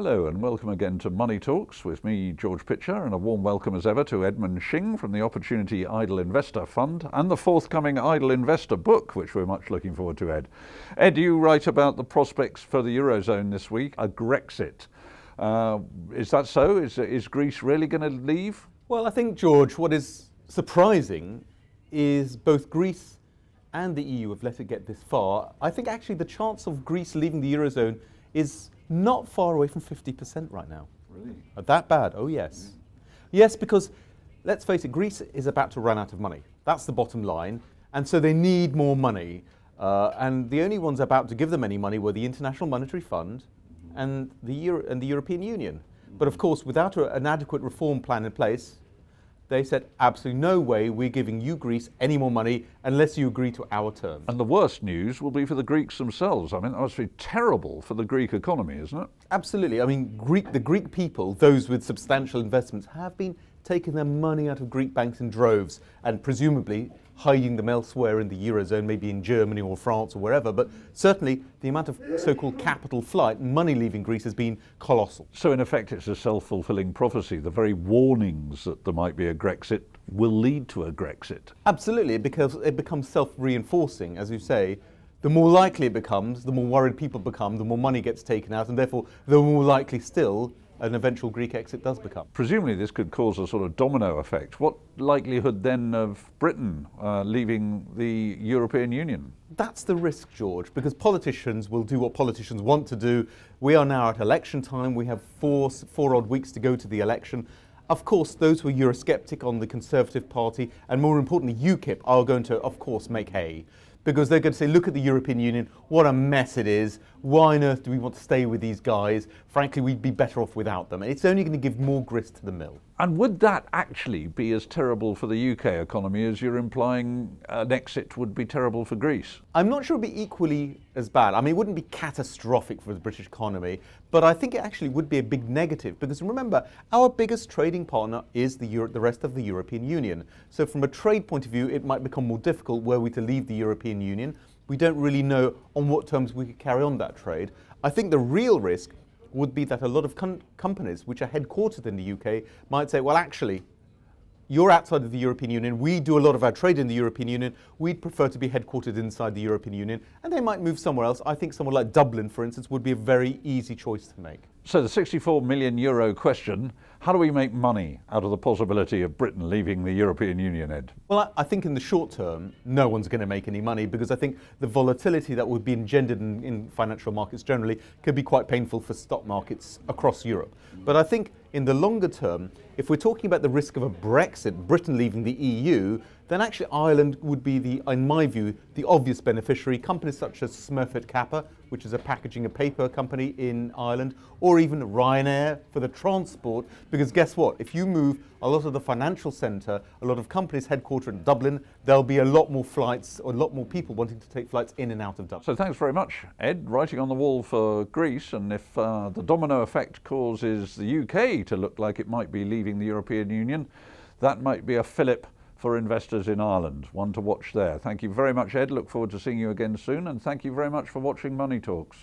Hello and welcome again to Money Talks with me, George Pitcher, and a warm welcome as ever to Edmund Shing from the Opportunity Idle Investor Fund and the forthcoming Idle Investor book, which we're much looking forward to, Ed. Ed, you write about the prospects for the Eurozone this week, a Grexit. Is that so? Is Greece really going to leave? Well, I think, George, what is surprising is both Greece and the EU have let it get this far. I think actually the chance of Greece leaving the Eurozone is not far away from 50% right now. Really? That bad? Oh, yes. Yes, because let's face it, Greece is about to run out of money. That's the bottom line. And so they need more money. And the only ones about to give them any money were the International Monetary Fund and the European Union. But of course, without an adequate reform plan in place, they said, absolutely no way we're giving you, Greece, any more money unless you agree to our terms. And the worst news will be for the Greeks themselves. I mean, that must be terrible for the Greek economy, isn't it? Absolutely. I mean, the Greek people, those with substantial investments, have been taking their money out of Greek banks in droves and presumably hiding them elsewhere in the Eurozone, maybe in Germany or France or wherever. But certainly the amount of so-called capital flight, money leaving Greece, has been colossal. So in effect, it's a self-fulfilling prophecy. The very warnings that there might be a Grexit will lead to a Grexit. Absolutely, because it becomes self-reinforcing, as you say. The more likely it becomes, the more worried people become, the more money gets taken out, and therefore the more likely still an eventual Greek exit does become. Presumably this could cause a sort of domino effect. What likelihood then of Britain leaving the European Union? That's the risk, George, because politicians will do what politicians want to do. We are now at election time. We have four odd weeks to go to the election. Of course, those who are Eurosceptic on the Conservative Party, and more importantly UKIP, are going to, of course, make hay. Because they're going to say, look at the European Union, what a mess it is. Why on earth do we want to stay with these guys? Frankly, we'd be better off without them. It's only going to give more grist to the mill. And would that actually be as terrible for the UK economy as you're implying an exit would be terrible for Greece? I'm not sure it would be equally as bad. I mean, it wouldn't be catastrophic for the British economy, but I think it actually would be a big negative because remember, our biggest trading partner is the rest of the European Union. So from a trade point of view, it might become more difficult were we to leave the European Union. We don't really know on what terms we could carry on that trade. I think the real risk would be that a lot of companies which are headquartered in the UK might say, well, actually, you're outside of the European Union, we do a lot of our trade in the European Union, we'd prefer to be headquartered inside the European Union, and they might move somewhere else. I think somewhere like Dublin, for instance, would be a very easy choice to make. So the 64 million euro question, how do we make money out of the possibility of Britain leaving the European Union, Ed? Well, I think in the short term, no one's going to make any money because I think the volatility that would be engendered in financial markets generally could be quite painful for stock markets across Europe. But I think in the longer term, if we're talking about the risk of a Brexit, Britain leaving the EU, then actually Ireland would be, in my view, the obvious beneficiary. Companies such as Smurfit Kappa, which is a packaging and paper company in Ireland, or even Ryanair for the transport, because guess what? If you move a lot of the financial centre, a lot of companies headquartered in Dublin, there'll be a lot more flights, or a lot more people wanting to take flights in and out of Dublin. So thanks very much, Ed. Writing on the wall for Greece, and if the domino effect causes the UK to look like it might be leaving the European Union, that might be a fillip for investors in Ireland. One to watch there. Thank you very much, Ed. Look forward to seeing you again soon, and thank you very much for watching Money Talks.